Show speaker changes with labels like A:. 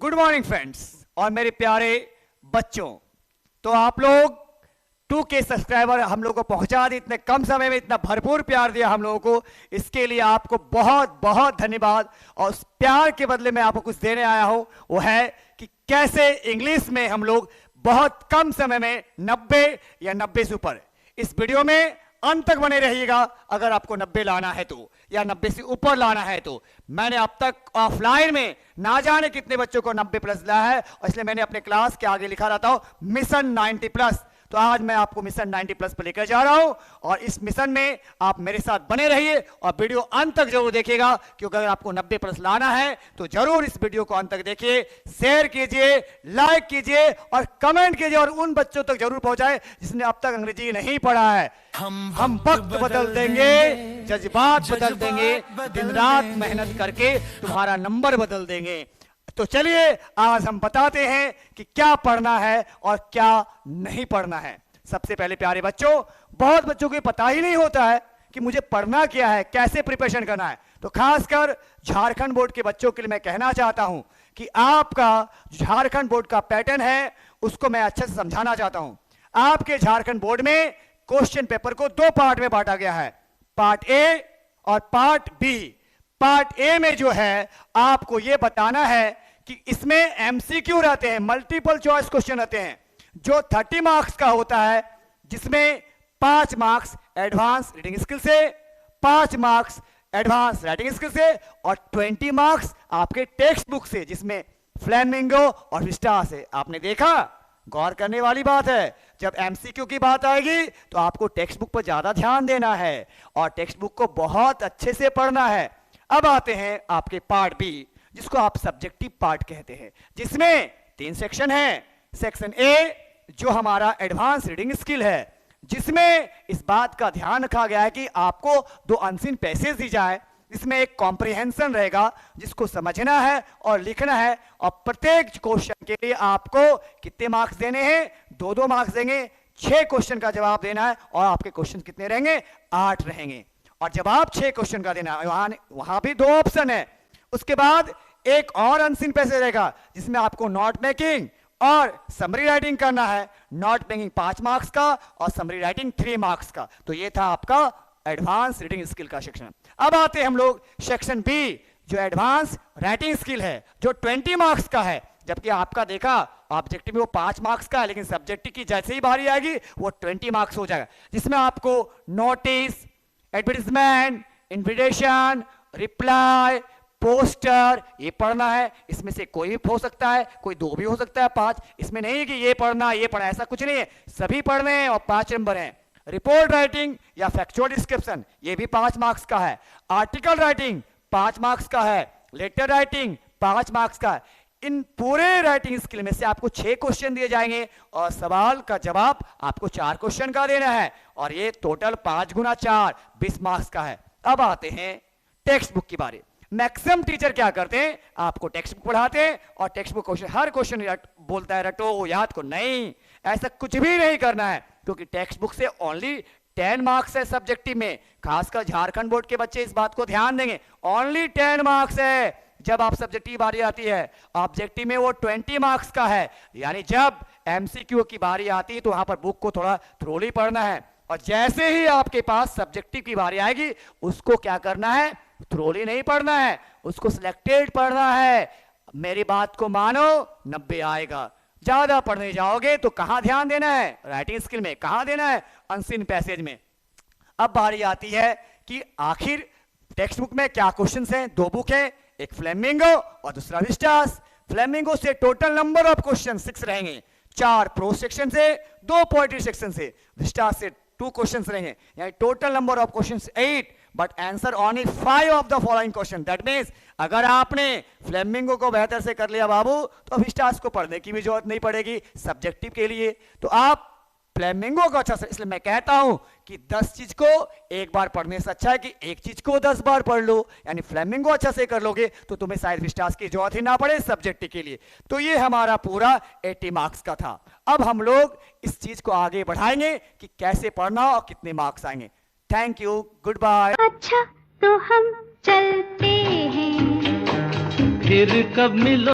A: Good morning friends और मेरे प्यारे बच्चों। तो आप लोग 2K सब्सक्राइबर हम लोग को पहुंचा दिए, इतने कम समय में इतना भरपूर प्यार दिया हम लोगों को, इसके लिए आपको बहुत बहुत धन्यवाद। और उस प्यार के बदले में आपको कुछ देने आया हूं, वो है कि कैसे इंग्लिश में हम लोग बहुत कम समय में 90 या 90 से ऊपर। इस वीडियो में अंत तक बने रहिएगा। अगर आपको 90 लाना है तो, या 90 से ऊपर लाना है तो। मैंने अब तक ऑफलाइन में ना जाने कितने बच्चों को 90 प्लस लाया है, और इसलिए मैंने अपने क्लास के आगे लिखा रहता हूं मिशन 90 प्लस। तो आज मैं आपको मिशन 90 प्लस पर लेकर जा रहा हूं, और इस मिशन में आप मेरे साथ बने रहिए और वीडियो अंत तक जरूर देखिएगा, क्योंकि अगर आपको 90 प्लस लाना है तो जरूर इस वीडियो को अंत तक देखिए, शेयर कीजिए, लाइक कीजिए और कमेंट कीजिए, और उन बच्चों तक जरूर पहुंचाए जिसने अब तक अंग्रेजी नहीं पढ़ा है। हम वक्त बदल देंगे, जज्बात बदल देंगे, दिन रात मेहनत करके तुम्हारा नंबर बदल देंगे। तो चलिए आज हम बताते हैं कि क्या पढ़ना है और क्या नहीं पढ़ना है। सबसे पहले प्यारे बच्चों, बहुत बच्चों को पता ही नहीं होता है कि मुझे पढ़ना क्या है, कैसे प्रिपरेशन करना है। तो खासकर झारखंड बोर्ड के बच्चों के लिए मैं कहना चाहता हूं कि आपका झारखंड बोर्ड का पैटर्न है उसको मैं अच्छे से समझाना चाहता हूं। आपके झारखंड बोर्ड में क्वेश्चन पेपर को 2 पार्ट में बांटा गया है, पार्ट ए और पार्ट बी। पार्ट ए में जो है आपको यह बताना है कि इसमें एमसीक्यू रहते हैं, मल्टीपल चॉइस क्वेश्चन रहते हैं, जो 30 मार्क्स का होता है, जिसमें 5 मार्क्स एडवांस रीडिंग स्किल से, 5 मार्क्स एडवांस राइटिंग स्किल से, और 20 मार्क्स आपके टेक्स्ट बुक से, जिसमें फ्लेमिंगो और विस्टा से। आपने देखा, गौर करने वाली बात है, जब एमसीक्यू की बात आएगी तो आपको टेक्स्ट बुक पर ज्यादा ध्यान देना है और टेक्स्ट बुक को बहुत अच्छे से पढ़ना है। अब आते हैं आपके पार्ट बी, जिसको आप सब्जेक्टिव पार्ट कहते हैं, जिसमें 3 सेक्शन है। सेक्शन ए जो हमारा एडवांस रीडिंग स्किल है, जिसमें इस बात का ध्यान रखा गया है कि आपको 2 अनसीन पैसेज दी जाए, इसमें एक कॉम्प्रिहेंशन रहेगा जिसको समझना है और लिखना है, और प्रत्येक क्वेश्चन के लिए आपको कितने मार्क्स देने हैं, 2-2 मार्क्स देंगे। 6 क्वेश्चन का जवाब देना है, और आपके क्वेश्चन कितने रहेंगे, 8 रहेंगे। और जवाब 6 क्वेश्चन का देना है, वहां भी 2 ऑप्शन है। उसके बाद एक और अनसीन पैसेज रहेगा जिसमें आपको नोट मेकिंग और समरी राइटिंग करना है। नोट मेकिंग 5 मार्क्स का और समरी राइटिंग 3 मार्क्स का। तो ये था आपका एडवांस रीडिंग स्किल का सेक्शन। अब आते हैं हम लोग सेक्शन बी, जो एडवांस राइटिंग स्किल है, जो 20 मार्क्स का है। जबकि आपका देखा ऑब्जेक्टिव में वो 5 मार्क्स का है, लेकिन सब्जेक्टिव की जैसे ही बारी आएगी वो 20 मार्क्स हो जाएगा, जिसमें आपको notice, advertisement, invitation, reply, poster ये पढ़ना है। इसमें से कोई भी हो सकता है, कोई 2 भी हो सकता है, 5। इसमें नहीं कि ये पढ़ना ये पढ़ना, ऐसा कुछ नहीं है, सभी पढ़ने हैं और 5 नंबर हैं। रिपोर्ट राइटिंग या फैक्चुअल डिस्क्रिप्शन ये भी 5 मार्क्स का है। आर्टिकल राइटिंग 5 मार्क्स का है। लेटर राइटिंग 5 मार्क्स का है। इन पूरे राइटिंग स्किल में से आपको 6 क्वेश्चन दिए जाएंगे, और सवाल का जवाब आपको 4 क्वेश्चन का देना है, और ये टोटल 5 गुना 4 20 मार्क्स का है। अब आते हैं टेक्स्ट बुक की बारी। मैक्सिमम टीचर क्या करते हैं, आपको टेक्स्ट बुक पढ़ाते हैं और टेक्स्ट बुक क्वेश्चन, हर क्वेश्चन बोलता है रटो याद को। नहीं, ऐसा कुछ भी नहीं करना है, क्योंकि टेक्स्ट बुक से ओनली 10 मार्क्स है सब्जेक्टिव में। खासकर झारखंड बोर्ड के बच्चे इस बात को ध्यान देंगे, ओनली 10 मार्क्स है। जब आप सब्जेक्टिव बारी आती है, ऑब्जेक्टिव में वो 20 मार्क्स का है। यानी जब एमसीक्यू की बारी आती है तो वहां पर बुक को थोड़ा थ्रोली पढ़ना है, और जैसे ही आपके पास सब्जेक्टिव की बारी आएगी उसको क्या करना है, थ्रोली नहीं पढ़ना है, उसको सिलेक्टेड पढ़ना है। मेरी बात को मानो, 90 आएगा। ज्यादा पढ़ने जाओगे तो कहां ध्यान देना है, राइटिंग स्किल में। कहां देना है, अनसीन पैसेज में। अब बारी आती है कि आखिर टेक्स्ट बुक में क्या क्वेश्चंस हैं। 2 बुक है, एक फ्लेमिंगो और दूसरा विस्टास। फ्लेमिंगो से टोटल नंबर ऑफ क्वेश्चन 6 रहेंगे, 4 प्रोज सेक्शन से, 2 पोएट्री सेक्शन से। विस्टास से 2 क्वेश्चंस रहेंगे, यानी total number of questions 8, but answer only 5 of the following question. That means अगर आपने फ्लेमिंगो को बेहतर से कर लिया बाबू, तो विस्टास को पढ़ने की भी जरूरत नहीं पड़ेगी सब्जेक्टिव के लिए। तो आप फ्लेमिंगो को अच्छा से, इसलिए मैं कहता हूं कि 10 चीज को एक बार पढ़ने से अच्छा है कि एक चीज को 10 बार पढ़ लो। यानी फ्लेमिंगो अच्छा से कर लोगे तो तुम्हें शायद विस्टास की जरूरत ही ना पड़े सब्जेक्टिव के लिए। तो ये हमारा पूरा 80 मार्क्स का था। अब हम लोग इस चीज को आगे बढ़ाएंगे कि कैसे पढ़ना और कितने मार्क्स आएंगे। Thank you, goodbye.
B: अच्छा तो हम चलते हैं,
C: फिर कब मिलो।